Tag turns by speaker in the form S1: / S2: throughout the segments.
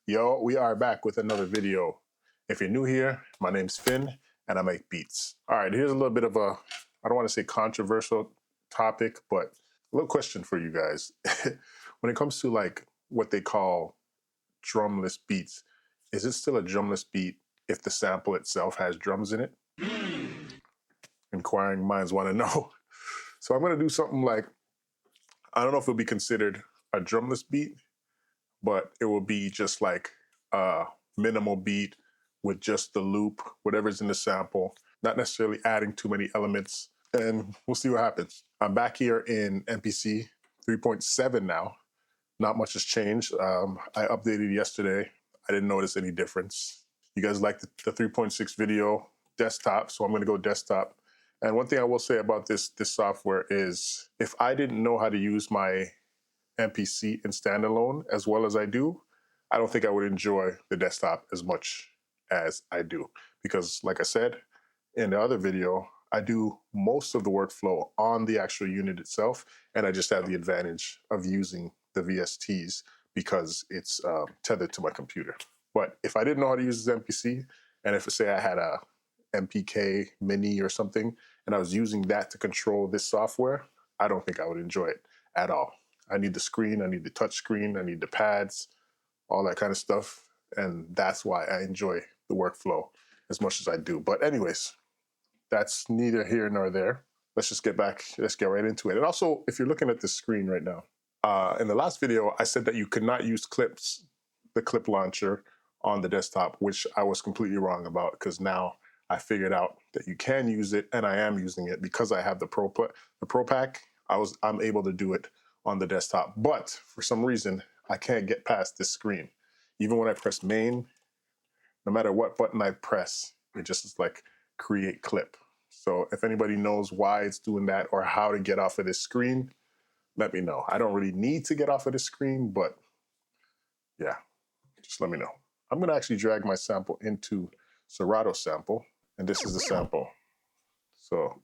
S1: Yo, we are back with another video. If you're new here, my name's Finn and I make beats. All right, here's a little bit of a, I don't want to say controversial topic, but a little question for you guys. When it comes to like what they call drumless beats, is it still a drumless beat if the sample itself has drums in it? Inquiring minds want to know. So I'm going to do something like, I don't know if it'll be considered a drumless beat, but it will be just like a minimal beat with just the loop, whatever's in the sample, not necessarily adding too many elements, and we'll see what happens. I'm back here in MPC 3.7 now. Not much has changed. I updated yesterday. I didn't notice any difference. You guys like the 3.6 video desktop, so I'm gonna go desktop. And one thing I will say about this software is if I didn't know how to use my MPC in standalone as well as I do, I don't think I would enjoy the desktop as much as I do. Because like I said in the other video, I do most of the workflow on the actual unit itself, and I just have the advantage of using the VSTs because it's tethered to my computer. But if I didn't know how to use this MPC, and if say I had a MPK mini or something, and I was using that to control this software, I don't think I would enjoy it at all. I need the screen, I need the touch screen, I need the pads, all that kind of stuff. And that's why I enjoy the workflow as much as I do. But anyways, that's neither here nor there. Let's just get right into it. And also, if you're looking at the screen right now, in the last video, I said that you could not use the clip launcher on the desktop, which I was completely wrong about, because now I figured out that you can use it, and I am using it because I have the Pro Pack. I'm able to do it on the desktop, but for some reason I can't get past this screen. Even when I press main, no matter what button I press, it just is like create clip. So if anybody knows why it's doing that or how to get off of this screen, let me know. I don't really need to get off of this screen, but yeah, just let me know. I'm gonna actually drag my sample into Serato sample, and this is the sample. So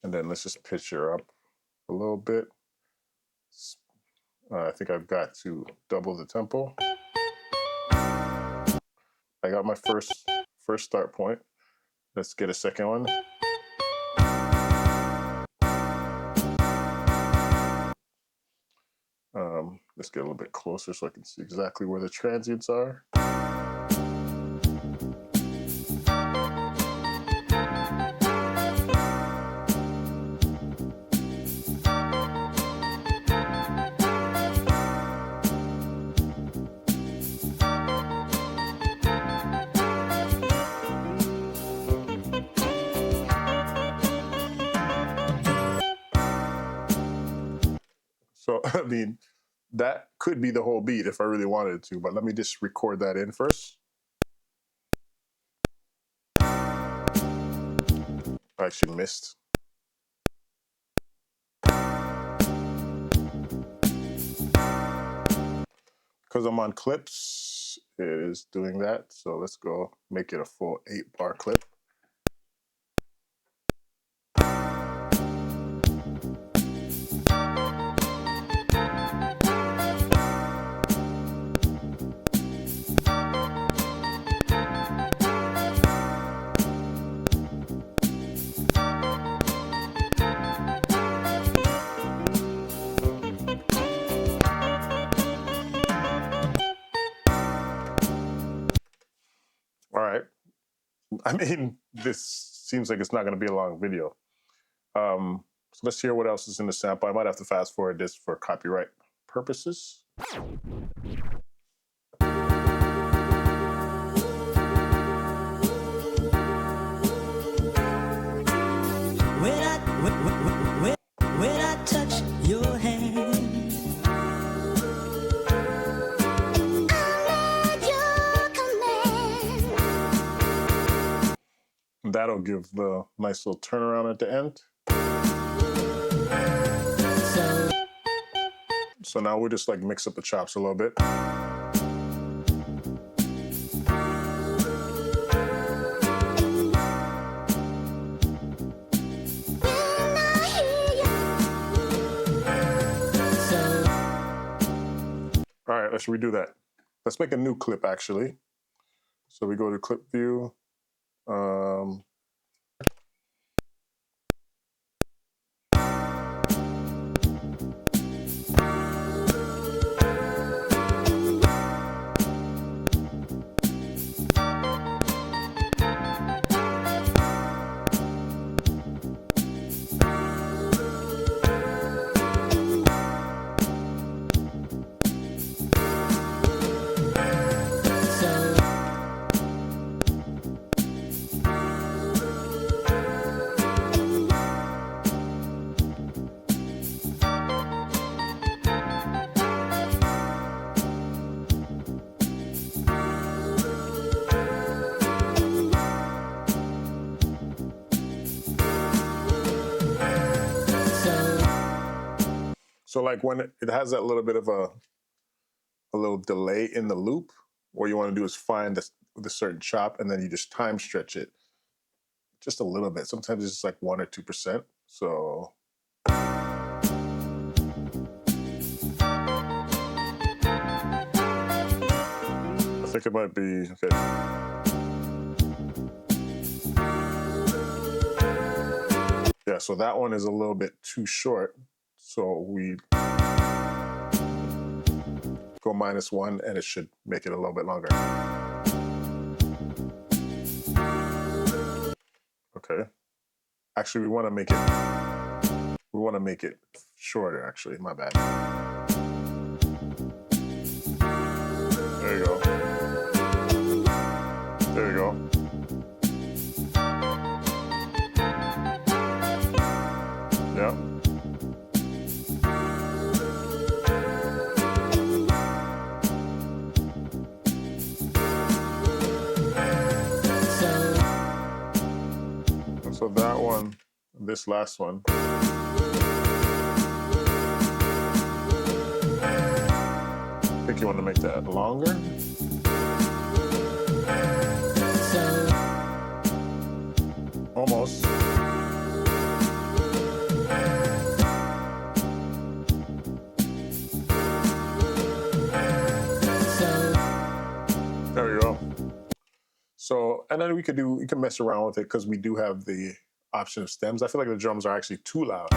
S1: and then let's just pitch her up a little bit. I think I've got to double the tempo. I got my first start point. Let's get a second one. Let's get a little bit closer so I can see exactly where the transients are. So, I mean, that could be the whole beat if I really wanted to, but let me just record that in first. I actually missed. Because I'm on clips, it is doing that. So let's go make it a full 8-bar clip. All right. I mean, this seems like it's not going to be a long video. So let's hear what else is in the sample. I might have to fast forward this for copyright purposes.
S2: When I touch your hand,
S1: That'll give the nice little turnaround at the end. So now we'll just like mix up the chops a little bit. let's redo that. Let's make a new clip actually. So we go to clip view. So like when it has that little bit of a little delay in the loop, what you want to do is find the certain chop and then you just time stretch it just a little bit. Sometimes it's like 1 or 2%. So I think it might be, okay. Yeah, so that one is a little bit too short. So we go -1 and it should make it a little bit longer. Okay. Actually, we want to make it shorter, actually. My bad. There you go. There you go. Yeah. So that one, this last one. I think you want to make that longer. Almost. There you go. So, and then we can mess around with it because we do have the option of stems. I feel like the drums are actually too loud.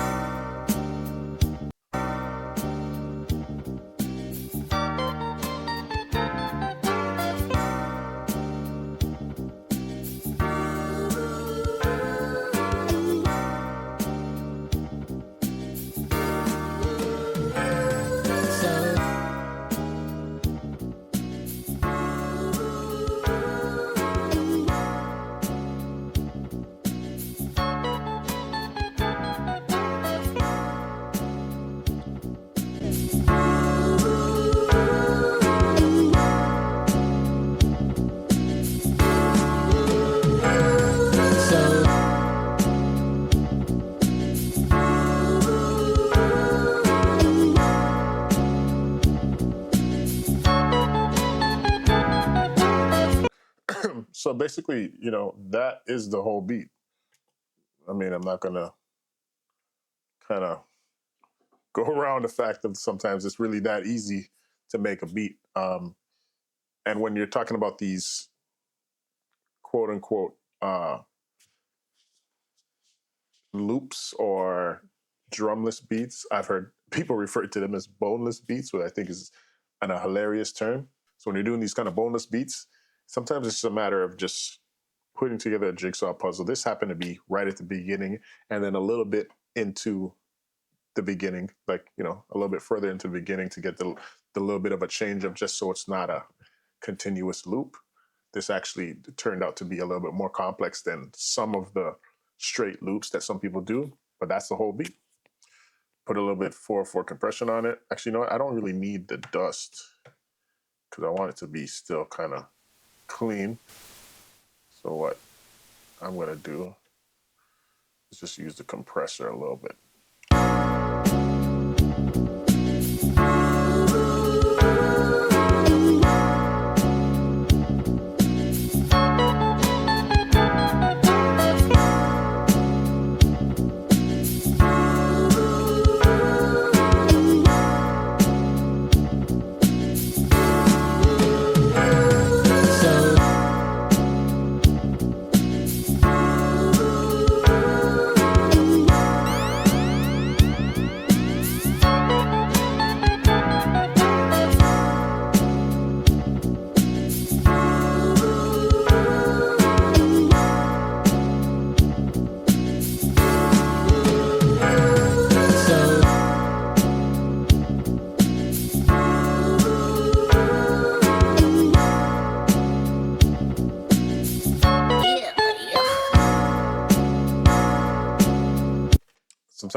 S1: So basically, you know, that is the whole beat. I mean, I'm not gonna kind of go around the fact that sometimes it's really that easy to make a beat. And when you're talking about these quote unquote loops or drumless beats, I've heard people refer to them as boneless beats, which I think is a hilarious term. So when you're doing these kind of boneless beats, sometimes it's just a matter of just putting together a jigsaw puzzle. This happened to be right at the beginning and then a little bit into the beginning, like, you know, a little bit further into the beginning to get the little bit of a change up just so it's not a continuous loop. This actually turned out to be a little bit more complex than some of the straight loops that some people do, but that's the whole beat. Put a little bit 4/4 compression on it. Actually, you know what? I don't really need the dust because I want it to be still kind of clean. So what I'm gonna do is just use the compressor a little bit.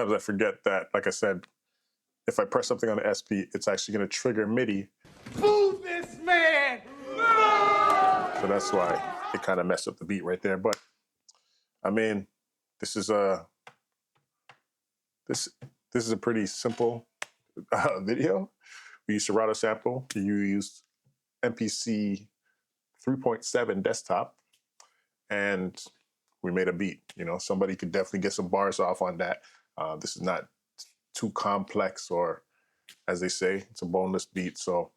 S1: sometimes I forget that, like I said, if I press something on the SP, it's actually going to trigger MIDI.
S3: Boo this man!
S1: So that's why it kind of messed up the beat right there. But I mean, this is a pretty simple video. We used Serato sample. You used MPC 3.7 desktop, and we made a beat. You know, somebody could definitely get some bars off on that. This is not too complex, or as they say, it's a boneless beat. So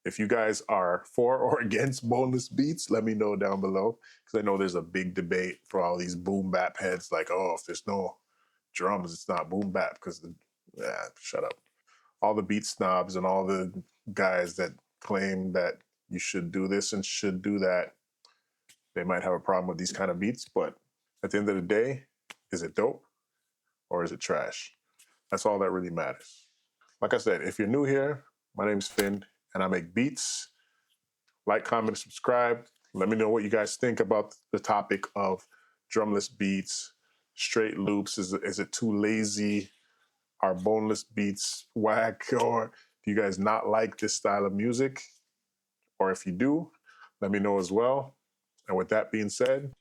S1: if you guys are for or against boneless beats, let me know down below, because I know there's a big debate for all these boom bap heads, like, oh, if there's no drums, it's not boom bap, because shut up. All the beat snobs and all the guys that claim that you should do this and should do that, they might have a problem with these kind of beats. But at the end of the day, is it dope or is it trash? That's all that really matters. Like I said, if you're new here, my name is Finn, and I make beats. Like, comment, subscribe. Let me know what you guys think about the topic of drumless beats, straight loops. Is it too lazy? Are boneless beats whack? Or do you guys not like this style of music? Or if you do, let me know as well. And with that being said,